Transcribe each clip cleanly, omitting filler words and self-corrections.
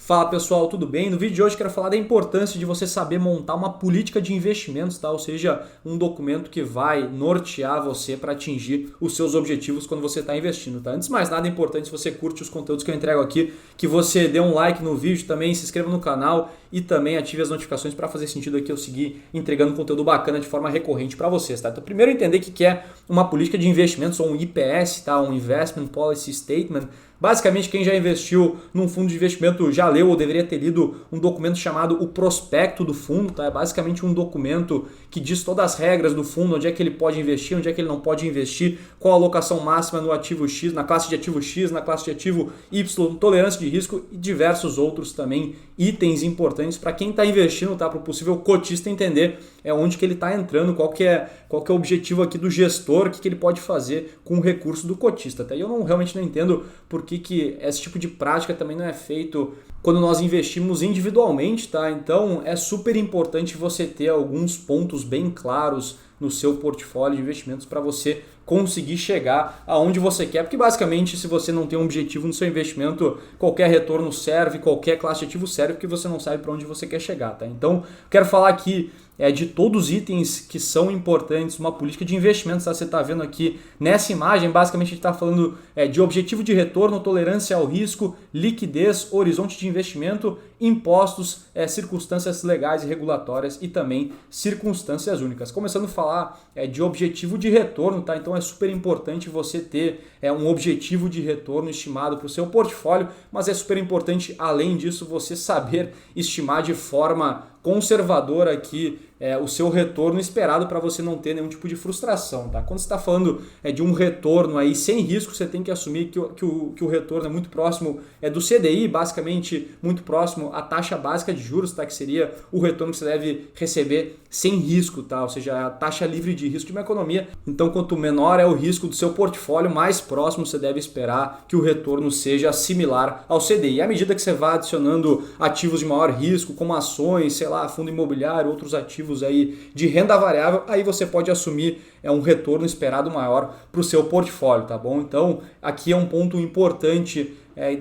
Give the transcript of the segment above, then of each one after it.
Fala pessoal, tudo bem? No vídeo de hoje eu quero falar da importância de você saber montar uma política de investimentos, tá? Ou seja, um documento que vai nortear você para atingir os seus objetivos quando você está investindo, tá? Antes de mais nada, é importante se você curte os conteúdos que eu entrego aqui, que você dê um like no vídeo também, se inscreva no canal e também ative as notificações para fazer sentido aqui eu seguir entregando conteúdo bacana de forma recorrente para vocês, tá? Então, primeiro entender o que é uma política de investimentos ou um IPS, tá? Um Investment Policy Statement. Basicamente, quem já investiu num fundo de investimento já leu ou deveria ter lido um documento chamado o prospecto do fundo, tá? É basicamente um documento que diz todas as regras do fundo, onde é que ele pode investir, onde é que ele não pode investir, qual a alocação máxima no ativo X, na classe de ativo X, na classe de ativo Y, tolerância de risco e diversos outros também itens importantes para quem está investindo, tá? Para o possível cotista entender onde que ele está entrando, qual que é o objetivo aqui do gestor, o que ele pode fazer com o recurso do cotista. Tá? E eu realmente não entendo por que esse tipo de prática também não é feito quando nós investimos individualmente, tá? Então é super importante você ter alguns pontos bem claros no seu portfólio de investimentos para você conseguir chegar aonde você quer, porque basicamente se você não tem um objetivo no seu investimento, qualquer retorno serve, qualquer classe de ativo serve, porque você não sabe para onde você quer chegar, tá? Então, quero falar aqui de todos os itens que são importantes, uma política de investimentos, tá? Você está vendo aqui nessa imagem, basicamente a gente está falando de objetivo de retorno, tolerância ao risco, liquidez, horizonte de investimento, impostos, circunstâncias legais e regulatórias e também circunstâncias únicas. Começando a falar de objetivo de retorno, tá? Então é super importante você ter um objetivo de retorno estimado para o seu portfólio, mas é super importante, além disso, você saber estimar de forma conservadora aqui o seu retorno esperado para você não ter nenhum tipo de frustração, tá? Quando você está falando de um retorno aí sem risco, você tem que assumir que o retorno é muito próximo do CDI, basicamente muito próximo à taxa básica de juros, tá? Que seria o retorno que você deve receber sem risco, tá? Ou seja, a taxa livre de risco de uma economia. Então, quanto menor é o risco do seu portfólio, mais próximo você deve esperar que o retorno seja similar ao CDI. À medida que você vai adicionando ativos de maior risco, como ações, sei lá, fundo imobiliário, outros ativos aí de renda variável, aí você pode assumir um retorno esperado maior para o seu portfólio, tá bom? Então, aqui é um ponto importante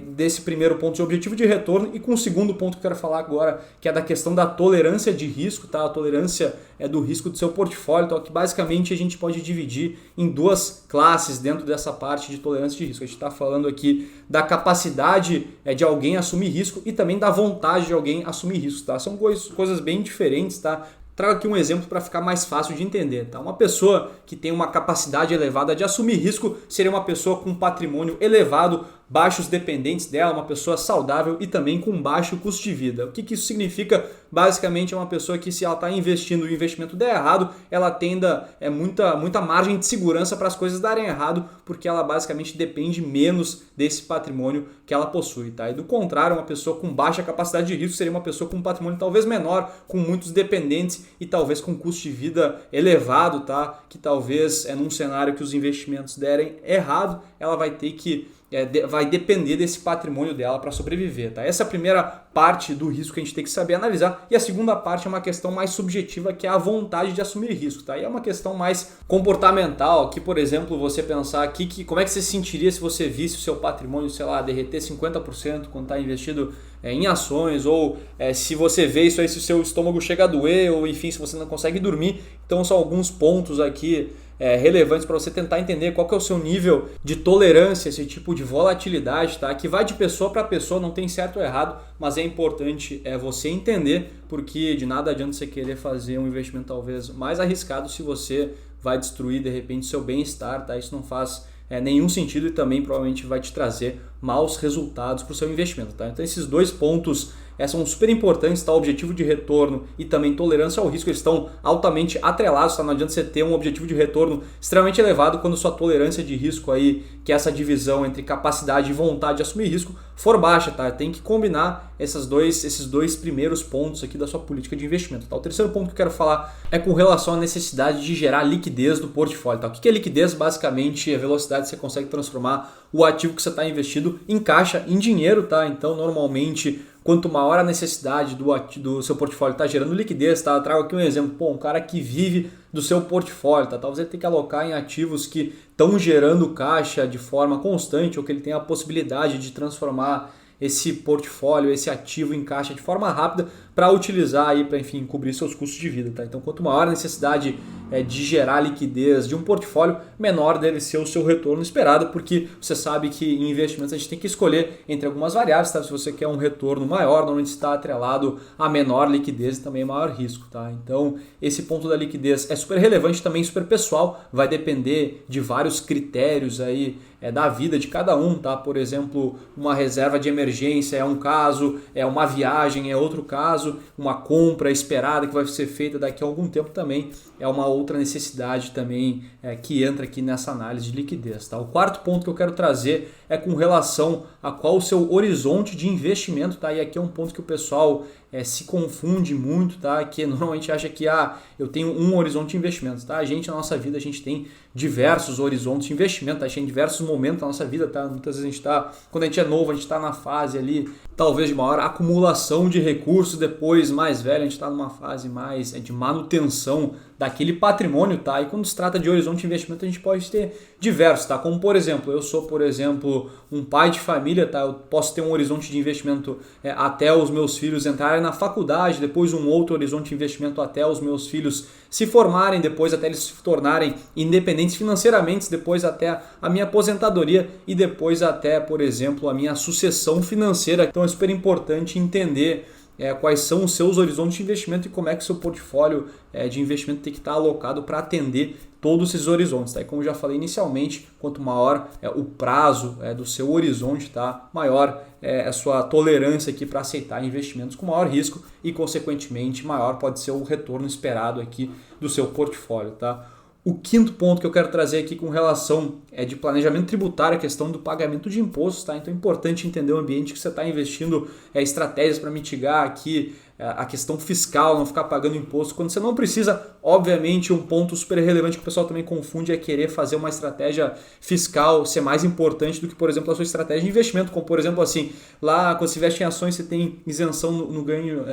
desse primeiro ponto de objetivo de retorno e com o segundo ponto que eu quero falar agora, que é da questão da tolerância de risco, tá? A tolerância do risco do seu portfólio, então, que basicamente a gente pode dividir em duas classes dentro dessa parte de tolerância de risco. A gente está falando aqui da capacidade de alguém assumir risco e também da vontade de alguém assumir risco, tá? São coisas bem diferentes, tá? Trago aqui um exemplo para ficar mais fácil de entender. Tá? Uma pessoa que tem uma capacidade elevada de assumir risco seria uma pessoa com patrimônio elevado, baixos dependentes dela, uma pessoa saudável e também com baixo custo de vida. O que isso significa? Basicamente é uma pessoa que, se ela está investindo e o investimento der errado, ela tenda muita margem de segurança para as coisas darem errado, porque ela basicamente depende menos desse patrimônio que ela possui. Tá? E do contrário, uma pessoa com baixa capacidade de risco seria uma pessoa com um patrimônio talvez menor, com muitos dependentes e talvez com custo de vida elevado, tá? Que talvez num cenário que os investimentos derem errado, ela vai ter que vai depender desse patrimônio dela para sobreviver. Tá? Essa é a primeira parte do risco que a gente tem que saber analisar. E a segunda parte é uma questão mais subjetiva, que é a vontade de assumir risco. Tá? E é uma questão mais comportamental, que, por exemplo, você pensar aqui como é que você se sentiria se você visse o seu patrimônio, sei lá, derreter 50% quando está investido em ações, ou se você vê isso aí, se o seu estômago chega a doer, ou enfim, se você não consegue dormir. Então são alguns pontos aqui relevantes para você tentar entender qual que é o seu nível de tolerância a esse tipo de volatilidade, tá? Que vai de pessoa para pessoa, não tem certo ou errado, mas é importante você entender, porque de nada adianta você querer fazer um investimento talvez mais arriscado se você vai destruir de repente seu bem-estar, tá? Isso não faz nenhum sentido e também provavelmente vai te trazer maus resultados para o seu investimento, tá? Então esses dois pontos são super importantes, tá? O objetivo de retorno e também tolerância ao risco, eles estão altamente atrelados, tá? Não adianta você ter um objetivo de retorno extremamente elevado quando sua tolerância de risco aí, que é essa divisão entre capacidade e vontade de assumir risco, for baixa, tá? Tem que combinar esses dois primeiros pontos aqui da sua política de investimento, tá? O terceiro ponto que eu quero falar é com relação à necessidade de gerar liquidez do portfólio, tá? O que é liquidez? Basicamente é a velocidade que você consegue transformar o ativo que você está investido em caixa, em dinheiro, tá? Então, normalmente, quanto maior a necessidade do seu portfólio está gerando liquidez, tá? Eu trago aqui um exemplo, um cara que vive do seu portfólio, tá? Talvez ele tenha que alocar em ativos que estão gerando caixa de forma constante ou que ele tenha a possibilidade de transformar esse portfólio, esse ativo em caixa de forma rápida para utilizar aí para, enfim, cobrir seus custos de vida, tá? Então, quanto maior a necessidade de gerar liquidez de um portfólio, menor deve ser o seu retorno esperado, porque você sabe que em investimentos a gente tem que escolher entre algumas variáveis, tá? Se você quer um retorno maior, normalmente está atrelado a menor liquidez e também maior risco, tá? Então, esse ponto da liquidez é super relevante, também super pessoal, vai depender de vários critérios aí da vida de cada um, tá? Por exemplo, uma reserva de emergência é um caso, uma viagem é outro caso, uma compra esperada que vai ser feita daqui a algum tempo também é uma outra necessidade também que entra aqui nessa análise de liquidez, tá? O quarto ponto que eu quero trazer é com relação a qual o seu horizonte de investimento, tá? E aqui é um ponto que o pessoal se confunde muito, tá? Que normalmente acha que eu tenho um horizonte de investimento, tá? Na nossa vida, a gente tem diversos horizontes de investimento, tá? A gente tem diversos momentos da nossa vida, tá? Muitas vezes a gente está, quando a gente é novo, a gente está na fase ali, talvez de maior acumulação de recursos, depois mais velho, a gente está numa fase mais de manutenção daquele patrimônio, tá? E quando se trata de horizonte de investimento, a gente pode ter diversos, tá? Como por exemplo, eu sou, por exemplo, um pai de família, tá? Eu posso ter um horizonte de investimento até os meus filhos entrarem na faculdade, depois um outro horizonte de investimento até os meus filhos se formarem, depois até eles se tornarem independentes financeiramente, depois até a minha aposentadoria e depois até, por exemplo, a minha sucessão financeira. Então é super importante entender quais são os seus horizontes de investimento e como é que o seu portfólio de investimento tem que estar alocado para atender todos esses horizontes. Tá? E como eu já falei inicialmente, quanto maior o prazo do seu horizonte, tá? Maior a sua tolerância aqui para aceitar investimentos com maior risco e, consequentemente, maior pode ser o retorno esperado aqui do seu portfólio. Tá? O quinto ponto que eu quero trazer aqui com relação de planejamento tributário, a questão do pagamento de impostos, tá? Então é importante entender o ambiente que você está investindo, estratégias para mitigar aqui a questão fiscal, não ficar pagando imposto quando você não precisa. Obviamente, um ponto super relevante que o pessoal também confunde é querer fazer uma estratégia fiscal ser mais importante do que, por exemplo, a sua estratégia de investimento, como por exemplo assim, lá quando você investe em ações você tem isenção no ganho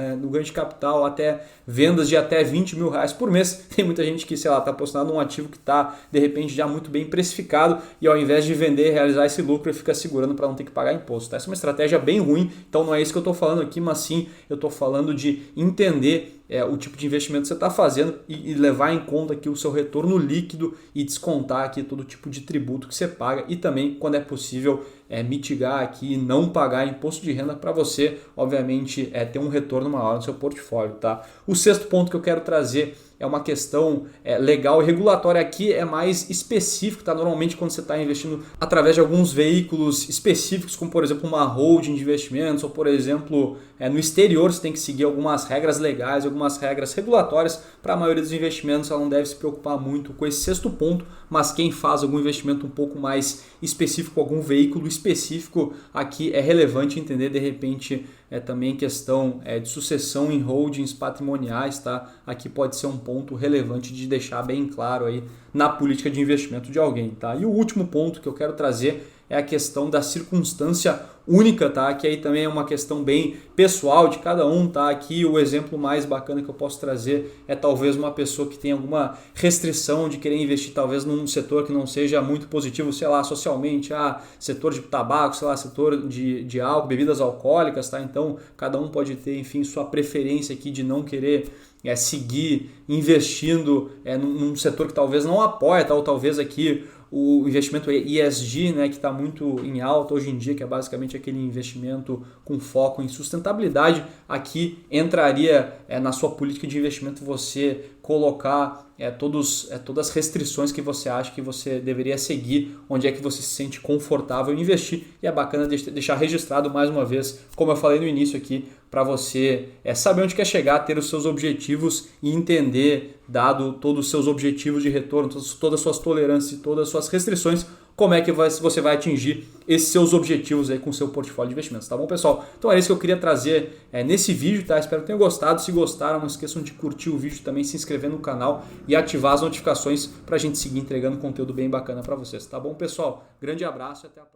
de capital, até vendas de até R$20 mil por mês. Tem muita gente que, sei lá, está apostando num ativo que está de repente já muito bem precificado e ao invés de vender, realizar esse lucro, ele fica segurando para não ter que pagar imposto. Tá? Essa é uma estratégia bem ruim, então não é isso que eu estou falando aqui, mas sim eu estou falando de entender o tipo de investimento que você está fazendo e levar em conta aqui o seu retorno líquido e descontar aqui todo tipo de tributo que você paga e também, quando é possível, mitigar aqui e não pagar imposto de renda para você, obviamente, ter um retorno maior no seu portfólio. Tá? O sexto ponto que eu quero trazer é uma questão legal e regulatória aqui, é mais específico, tá? Normalmente quando você está investindo através de alguns veículos específicos, como por exemplo uma holding de investimentos, ou por exemplo no exterior você tem que seguir algumas regras legais, algumas regras regulatórias. Para a maioria dos investimentos ela não deve se preocupar muito com esse sexto ponto, mas quem faz algum investimento um pouco mais específico, algum veículo específico, aqui é relevante entender de repente também questão de sucessão em holdings patrimoniais, tá? Aqui pode ser um ponto relevante de deixar bem claro aí na política de investimento de alguém, tá? E o último ponto que eu quero trazer é a questão da circunstância única, tá? Que aí também é uma questão bem pessoal de cada um, tá? Aqui o exemplo mais bacana que eu posso trazer é talvez uma pessoa que tem alguma restrição de querer investir talvez num setor que não seja muito positivo, sei lá, socialmente, setor de tabaco, sei lá, setor de álcool, bebidas alcoólicas, tá? Então cada um pode ter, enfim, sua preferência aqui de não querer seguir investindo num setor que talvez não apoia, tá? Ou talvez aqui o investimento ESG, né, que está muito em alta hoje em dia, que é basicamente aquele investimento com foco em sustentabilidade. Aqui entraria na sua política de investimento você colocar todas as restrições que você acha que você deveria seguir, onde é que você se sente confortável em investir. E é bacana deixar registrado mais uma vez, como eu falei no início aqui, para você saber onde quer chegar, ter os seus objetivos e entender, dado todos os seus objetivos de retorno, todas as suas tolerâncias e todas as suas restrições, como é que você vai atingir esses seus objetivos aí com o seu portfólio de investimentos, tá bom, pessoal? Então é isso que eu queria trazer nesse vídeo, tá? Espero que tenham gostado. Se gostaram, não esqueçam de curtir o vídeo também, se inscrever no canal e ativar as notificações para a gente seguir entregando conteúdo bem bacana para vocês, tá bom, pessoal? Grande abraço e até a próxima.